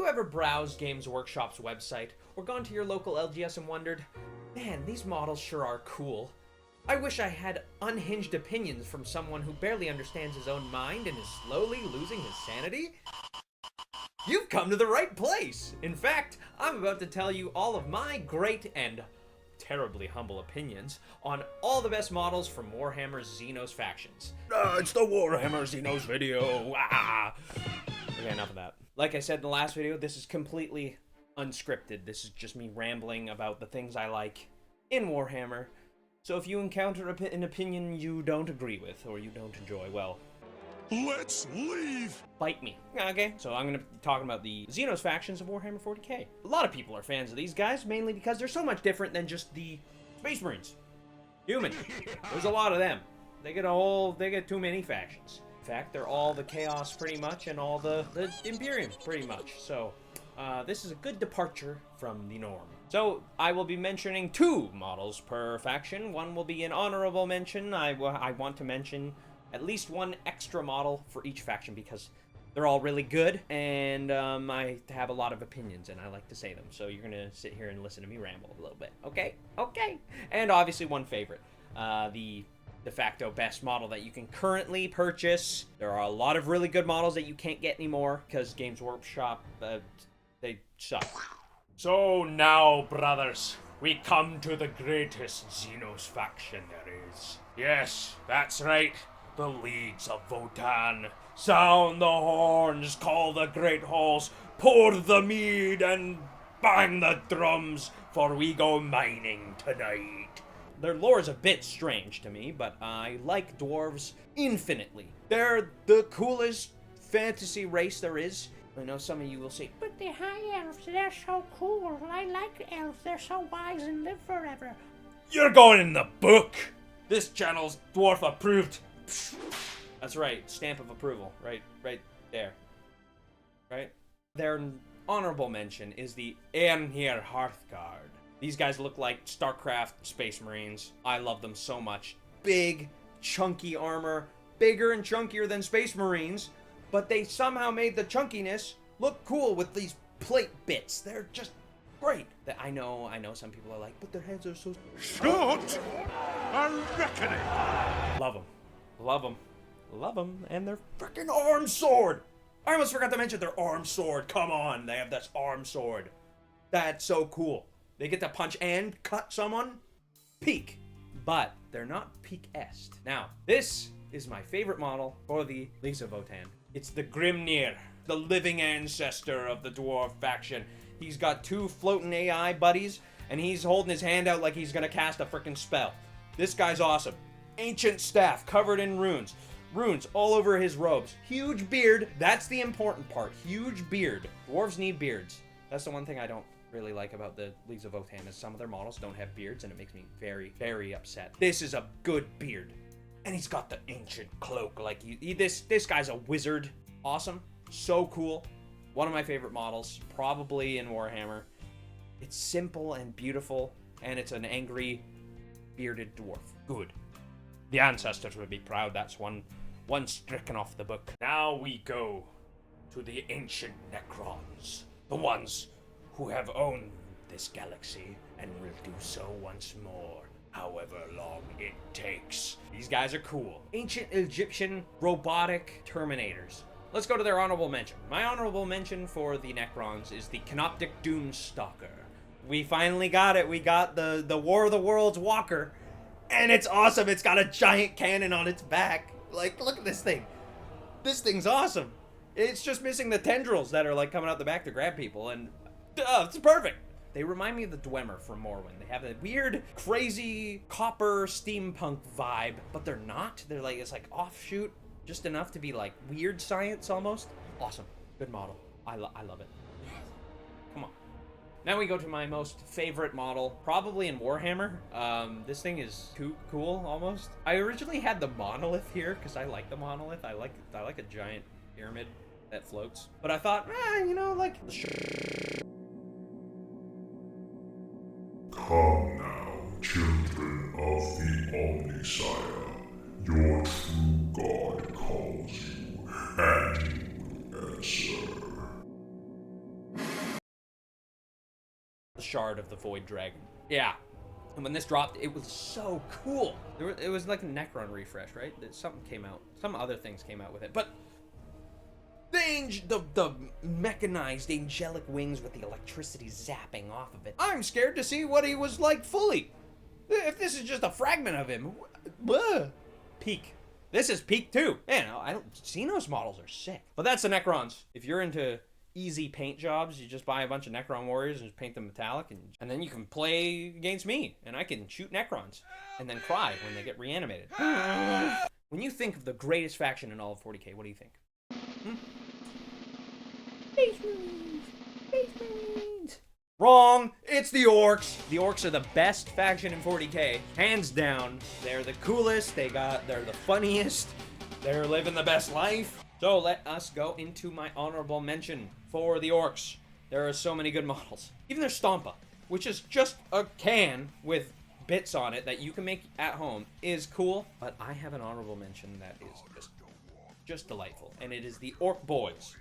you ever browsed Games Workshop's website or gone to your local LGS and wondered, man, these models sure are cool. I wish I had unhinged opinions from someone who barely understands his own mind and is slowly losing his sanity? You've come to the right place! In fact, I'm about to tell you all of my great and terribly humble opinions on all the best models from Warhammer's Xenos factions. It's the Warhammer Xenos video! Ah! Okay, enough of that. Like I said in the last video, this is completely unscripted. This is just me rambling about the things I like in Warhammer. So if you encounter an opinion you don't agree with, or you don't enjoy, well, let's leave! Bite me. Okay, so I'm going to be talking about the Xenos factions of Warhammer 40k. A lot of people are fans of these guys, mainly because they're so much different than just the Space Marines. Human. There's a lot of them. They get too many factions. In fact, they're all the Chaos pretty much, and all the Imperium pretty much. So, this is a good departure from the norm. So, I will be mentioning 2 models per faction. One will be an honorable mention. I want to mention at least 1 extra model for each faction because they're all really good, and I have a lot of opinions, and I like to say them. So you're going to sit here and listen to me ramble a little bit, okay? Okay. And obviously 1 favorite, the de facto best model that you can currently purchase. There are a lot of really good models that you can't get anymore because Games Workshop, they suck. So now, brothers, we come to the greatest Xenos faction there is. Yes, that's right. The Leagues of Votann. Sound the horns, call the great halls, pour the mead, and bang the drums, for we go mining tonight. Their lore is a bit strange to me, but I like dwarves infinitely. They're the coolest fantasy race there is. I know some of you will say, but the high elves, they're so cool. I like elves, they're so wise and live forever. You're going in the book! This channel's dwarf approved. That's right, stamp of approval, right there. Right? Their honorable mention is the Einherjar Hearthguard. These guys look like Starcraft Space Marines. I love them so much. Big, chunky armor, bigger and chunkier than Space Marines, but they somehow made the chunkiness look cool with these plate bits. They're just great. I know some people are like, but their heads are so... Short! A reckoning! Love them. Love them. Love them. And their freaking arm sword! I almost forgot to mention their arm sword. Come on, they have this arm sword. That's so cool. They get to punch and cut someone. Peak. But they're not peak-est. Now, this is my favorite model for the Leagues of Votann. It's the Grimnir, the living ancestor of the dwarf faction. He's got 2 floating AI buddies, and he's holding his hand out like he's gonna cast a freaking spell. This guy's awesome. Ancient staff covered in runes. Runes all over his robes. Huge beard. That's the important part. Huge beard. Dwarves need beards. That's the one thing I don't really like about the Leagues of Votann is some of their models don't have beards, and it makes me very, very upset. This is a good beard. And he's got the ancient cloak. Like, this guy's a wizard. Awesome. So cool. One of my favorite models, probably in Warhammer. It's simple and beautiful, and it's an angry, bearded dwarf. Good. The ancestors would be proud. That's one stricken off the book. Now we go to the ancient Necrons. The ones who have owned this galaxy and will do so once more, however long it takes. These guys are cool. Ancient Egyptian robotic Terminators. Let's go to their honorable mention. My honorable mention for the Necrons is the Canoptic Doomstalker. We finally got it. We got the War of the Worlds walker, and it's awesome. It's got a giant cannon on its back. Like, look at this thing. This thing's awesome. It's just missing the tendrils that are like coming out the back to grab people, and it's perfect. They remind me of the Dwemer from Morrowind. They have a weird, crazy, copper steampunk vibe, but they're not. They're like, it's like offshoot, just enough to be like weird science almost. Awesome. Good model. I love it. Come on. Now we go to my most favorite model, probably in Warhammer. This thing is too cool, almost. I originally had the monolith here, because I like the monolith. I like a giant pyramid that floats. But I thought, you know, like... Come now, children of the Omnisire. Your true God calls you, and you will answer. shard of the Void Dragon. Yeah. And when this dropped, it was so cool. It was like a Necron refresh, right? Something came out. Some other things came out with it. But the mechanized angelic wings with the electricity zapping off of it. I'm scared to see what he was like fully. If this is just a fragment of him. Peak. This is peak too. Man, Xenos models are sick. But that's the Necrons. If you're into easy paint jobs, you just buy a bunch of Necron warriors and just paint them metallic, and then you can play against me, and I can shoot Necrons and then cry when they get reanimated. When you think of the greatest faction in all of 40k, what do you think? Space Marines! Space Marines! Wrong! It's the Orks! The Orks are the best faction in 40k. Hands down. They're the coolest, they're the funniest, they're living the best life. So let us go into my honorable mention for the Orks. There are so many good models. Even their Stompa, which is just a can with bits on it that you can make at home, is cool. But I have an honorable mention that is just delightful, and it is the Ork Boys.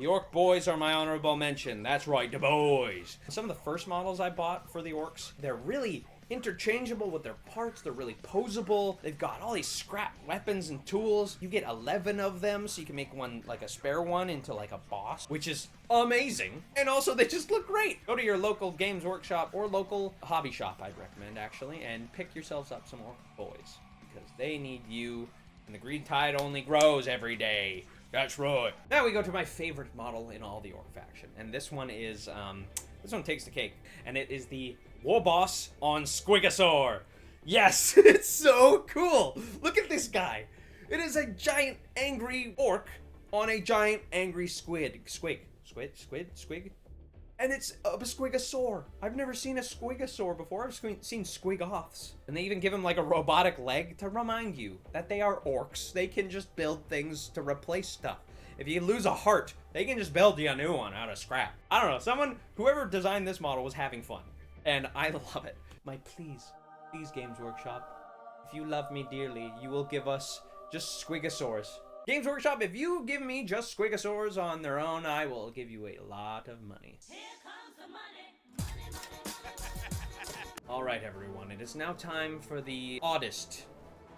The Ork Boys are my honorable mention. That's right, the boys. Some of the first models I bought for the Orks, they're really interchangeable with their parts. They're really posable. They've got all these scrap weapons and tools. You get 11 of them, so you can make one, like a spare one, into like a boss, which is amazing. And also, they just look great. Go to your local Games Workshop or local hobby shop, I'd recommend, actually, and pick yourselves up some Ork Boys, because they need you, and the greed tide only grows every day. That's right. Now we go to my favorite model in all the Ork faction, and this one is, this one takes the cake, and it is the War Boss on Squigosaur. Yes, it's so cool. Look at this guy. It is a giant angry orc on a giant angry squid. Squig. And it's a Squigosaur. I've never seen a Squigosaur before. I've seen Squigoths. And they even give him like a robotic leg to remind you that they are orcs. They can just build things to replace stuff. If you lose a heart, they can just build you a new one out of scrap. I don't know, whoever designed this model was having fun. And I love it. Please, Games Workshop, if you love me dearly, you will give us just Squigosaurs. Games Workshop, if you give me just Squigosaurs on their own, I will give you a lot of money. Here comes the money. All right, everyone, it is now time for the oddest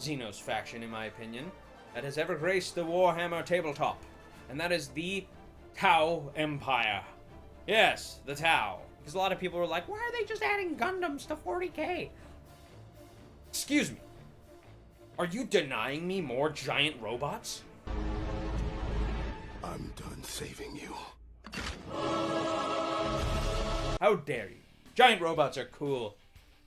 Xenos faction, in my opinion, that has ever graced the Warhammer tabletop, and that is the Tau Empire. Yes, the Tau. Because a lot of people were like, why are they just adding Gundams to 40k? Excuse me. Are you denying me more giant robots? I'm done saving you. How dare you? Giant robots are cool.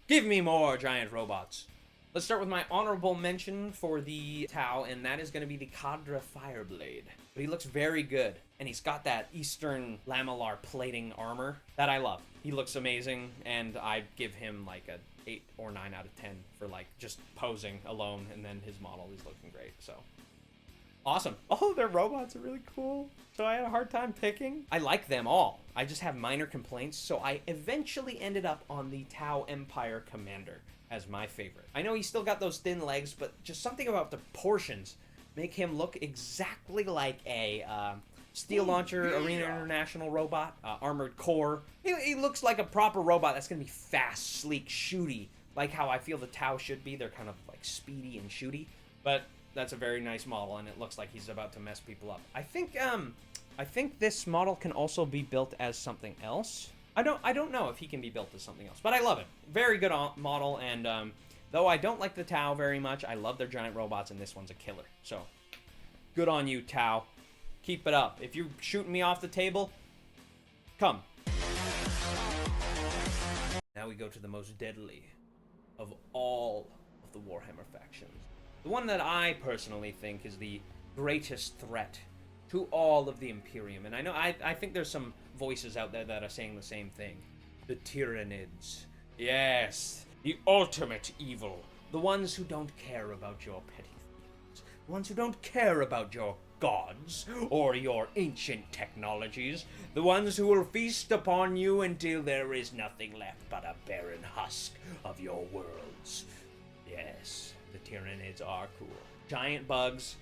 Give me more giant robots. Let's start with my honorable mention for the Tau, and that is going to be the Kadra Fireblade. But he looks very good, and he's got that Eastern lamellar plating armor that I love. He looks amazing, and I'd give him like a 8 or 9 out of 10 for like just posing alone, and then his model is looking great, so. Awesome. Oh, their robots are really cool. So I had a hard time picking. I like them all. I just have minor complaints, so I eventually ended up on the Tau Empire Commander as my favorite. I know he's still got those thin legs, but just something about the proportions make him look exactly like a Steel Launcher Arena International robot, Armored Core. He looks like a proper robot that's gonna be fast, sleek, shooty, like how I feel the Tau should be. They're kind of like speedy and shooty, but that's a very nice model, and it looks like he's about to mess people up. I think this model can also be built as something else. I don't know if he can be built as something else, but I love it. Very good model, and though I don't like the Tau very much, I love their giant robots, and this one's a killer. So, good on you, Tau. Keep it up. If you're shooting me off the table, come. Now we go to the most deadly of all of the Warhammer factions. The one that I personally think is the greatest threat to all of the Imperium. And I know, I think there's some voices out there that are saying the same thing. The Tyrannids. Yes, the ultimate evil. The ones who don't care about your petty things. The ones who don't care about your gods or your ancient technologies. The ones who will feast upon you until there is nothing left but a barren husk of your worlds. Yes, the Tyrannids are cool. Giant bugs.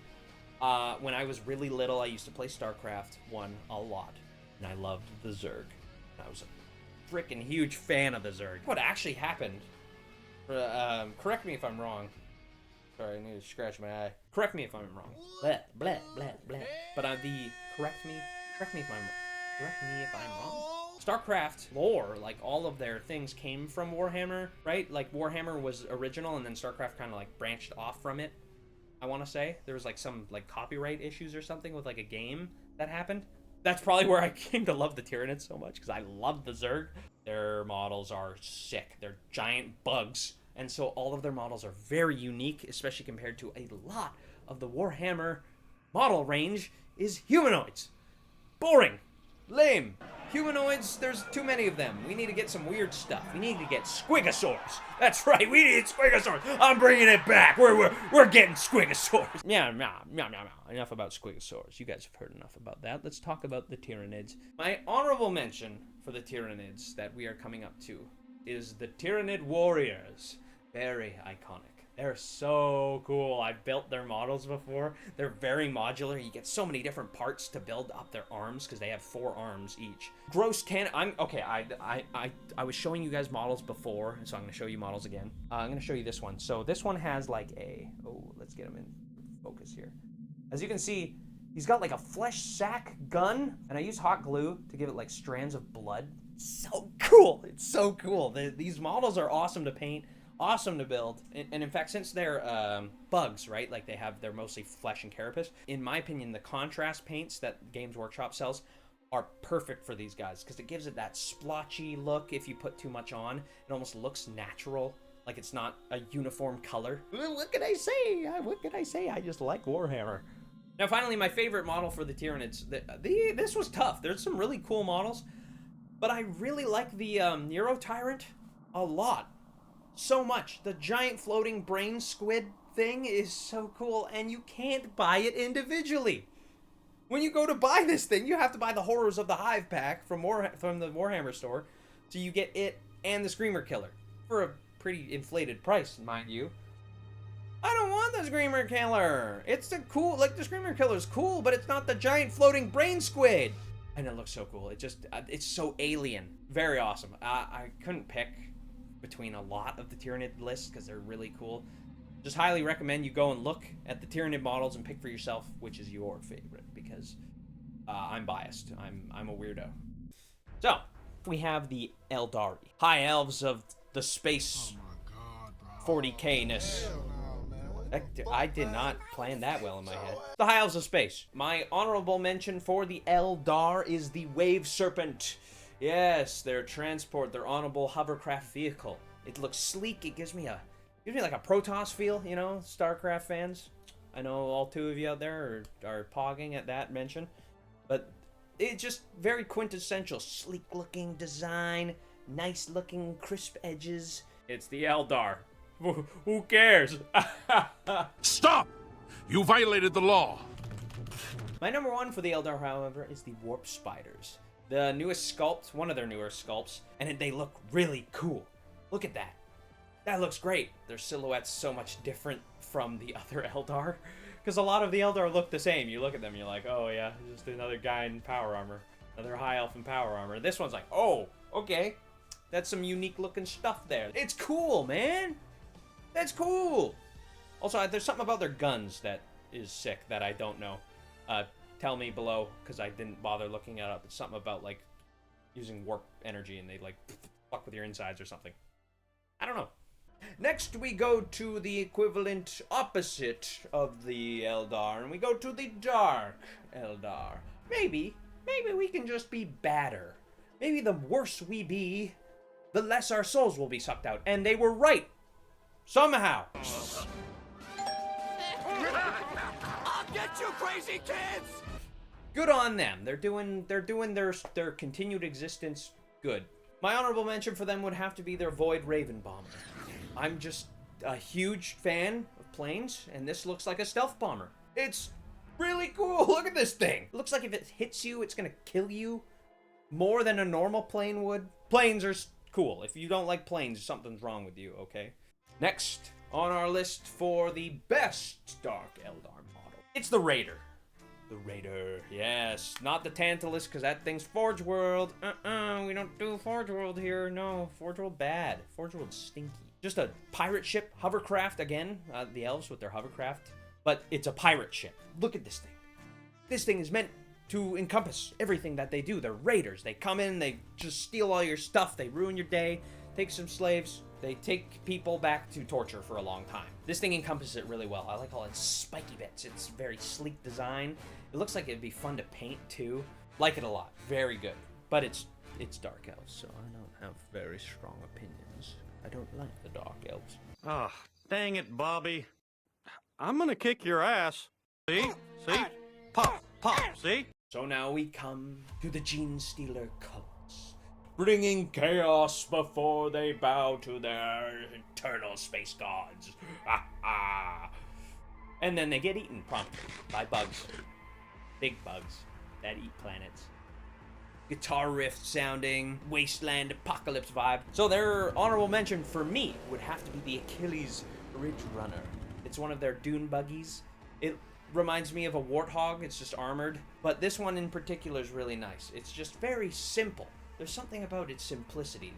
When I was really little, I used to play Starcraft 1 a lot, and I loved the Zerg. I was freaking huge fan of the Zerg. What actually happened, correct me if I'm wrong. Sorry, I need to scratch my eye. Correct me if I'm wrong. Blah, blah, blah, blah. But correct me if I'm wrong. Starcraft lore, like all of their things came from Warhammer, right? Like Warhammer was original and then Starcraft kind of like branched off from it. I want to say there was like some like copyright issues or something with like a game that happened. That's probably where I came to love the Tyrannids so much, because I love the Zerg. Their models are sick. They're giant bugs. And so all of their models are very unique, especially compared to a lot of the Warhammer model range is humanoids. Boring. Lame. Humanoids, there's too many of them. We need to get some weird stuff. We need to get squigosaurs. That's right, we need squigosaurs. I'm bringing it back. We're getting squigosaurs. Yeah. Enough about squigosaurs. You guys have heard enough about that. Let's talk about the Tyrannids. My honorable mention for the Tyrannids that we are coming up to is the Tyrannid Warriors. Very iconic. They're so cool. I've built their models before. They're very modular. You get so many different parts to build up their arms because they have 4 arms each. Gross okay, I was showing you guys models before, so I'm going to show you models again. I'm going to show you this one. So this one has like let's get him in focus here. As you can see, he's got like a flesh sack gun, and I use hot glue to give it like strands of blood. So cool. It's so cool. These models are awesome to paint. Awesome to build, and in fact, since they're bugs, right, like they're mostly flesh and carapace, in my opinion, the contrast paints that Games Workshop sells are perfect for these guys, because it gives it that splotchy look. If you put too much on, it almost looks natural, like it's not a uniform color. What can I say? I just like Warhammer. Now, finally, my favorite model for the Tyrannids. This was tough. There's some really cool models, but I really like the Nero Tyrant a lot. So much. The giant floating brain squid thing is so cool, and you can't buy it individually. When you go to buy this thing, you have to buy the Horrors of the Hive pack from the Warhammer store, so you get it and the Screamer Killer for a pretty inflated price, mind you. I don't want the Screamer Killer. It's the Screamer Killer's cool, but it's not the giant floating brain squid. And it looks so cool. It's so alien. Very awesome. I couldn't pick between a lot of the Tyrannid lists because they're really cool. Just highly recommend you go and look at the Tyrannid models and pick for yourself which is your favorite, because I'm biased. I'm a weirdo. So we have the Aeldari, high elves of the space 40k-ness. I did not plan that well in my head. The high elves of space. My honorable mention for the Eldar is the Wave Serpent. Yes, their transport, their honorable hovercraft vehicle. It looks sleek. It gives me like a Protoss feel, you know, Starcraft fans. I know all 2 of you out there are pogging at that mention. But it's just very quintessential. Sleek looking design, nice looking crisp edges. It's the Eldar. Who cares? Stop! You violated the law. My number 1 for the Eldar, however, is the Warp Spiders. The newest sculpt, one of their newer sculpts, and they look really cool. Look at that. That looks great. Their silhouette's so much different from the other Eldar, because a lot of the Eldar look the same. You look at them, you're like, oh yeah, just another guy in power armor, another high elf in power armor. This one's like, oh, okay, that's some unique looking stuff there. It's cool, man. That's cool. Also, there's something about their guns that is sick that I don't know. Tell me below, because I didn't bother looking it up. It's something about, like, using warp energy and they, like, fuck with your insides or something. I don't know. Next, we go to the equivalent opposite of the Eldar, and we go to the Dark Eldar. Maybe we can just be badder. Maybe the worse we be, the less our souls will be sucked out. And they were right. Somehow. I'll get you, crazy kids! Good on them. They're doing their continued existence good. My honorable mention for them would have to be their Void Raven Bomber. I'm just a huge fan of planes, and this looks like a stealth bomber. It's really cool. Look at this thing. It looks like if it hits you, it's gonna kill you more than a normal plane would. Planes are cool. If you don't like planes, something's wrong with you, okay? Next on our list for the best Dark Eldar model, it's the Raider. The Raider, yes. Not the Tantalus, because that thing's Forge World. We don't do Forge World here. No, Forge World bad. Forge World stinky. Just a pirate ship, hovercraft again. The elves with their hovercraft. But it's a pirate ship. Look at this thing. This thing is meant to encompass everything that they do. They're raiders. They come in, they just steal all your stuff. They ruin your day, take some slaves. They take people back to torture for a long time. This thing encompasses it really well. I like all its spiky bits. It's very sleek design. It looks like it'd be fun to paint too. Like it a lot. Very good. But it's Dark Elves, so I don't have very strong opinions. I don't like the Dark Elves. Ah, dang it, Bobby. I'm gonna kick your ass. See? See? Pop, pop, see? So now we come to the Genestealer Cults, bringing chaos before they bow to their eternal space gods. And then they get eaten promptly by bugs. Big bugs that eat planets. Guitar riff sounding, wasteland apocalypse vibe. So their honorable mention for me would have to be the Achilles Ridge Runner. It's one of their dune buggies. It reminds me of a warthog. It's just armored. But this one in particular is really nice. It's just very simple. There's something about its simplicity.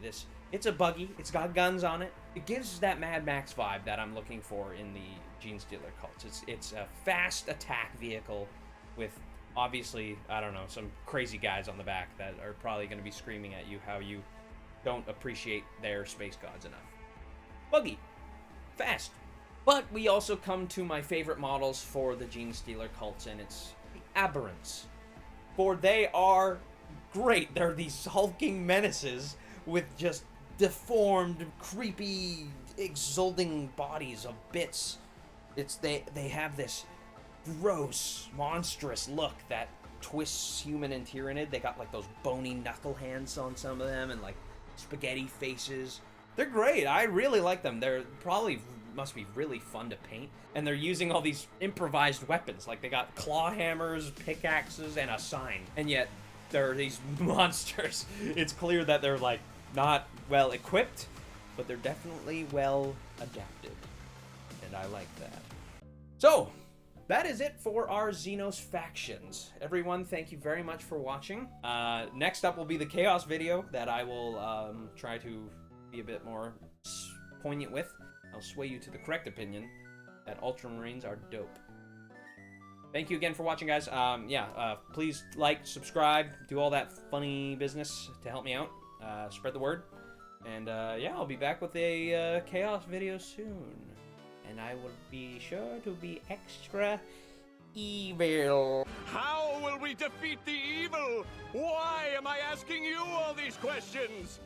It's a buggy. It's got guns on it. It gives that Mad Max vibe that I'm looking for in the Genestealer Cults. It's a fast attack vehicle with, obviously, I don't know, some crazy guys on the back that are probably going to be screaming at you how you don't appreciate their space gods enough. Buggy. Fast. But we also come to my favorite models for the Genestealer Cults, and it's the Aberrants. For they are great. They're these hulking menaces with just deformed, creepy, exulting bodies of bits. They have this gross, monstrous look that twists human and Tyrannid. They got like those bony knuckle hands on some of them and like spaghetti faces. They're great. I really like them. They're probably must be really fun to paint. And they're using all these improvised weapons. Like they got claw hammers, pickaxes, and a sign. And yet they're these monsters. It's clear that they're like not well equipped, but they're definitely well adapted. And I like that. So, that is it for our Xenos factions. Everyone, thank you very much for watching. Next up will be the Chaos video that I will try to be a bit more poignant with. I'll sway you to the correct opinion that Ultramarines are dope. Thank you again for watching, guys. Please like, subscribe, do all that funny business to help me out. Spread the word. And I'll be back with a Chaos video soon. And I will be sure to be extra evil. How will we defeat the evil? Why am I asking you all these questions?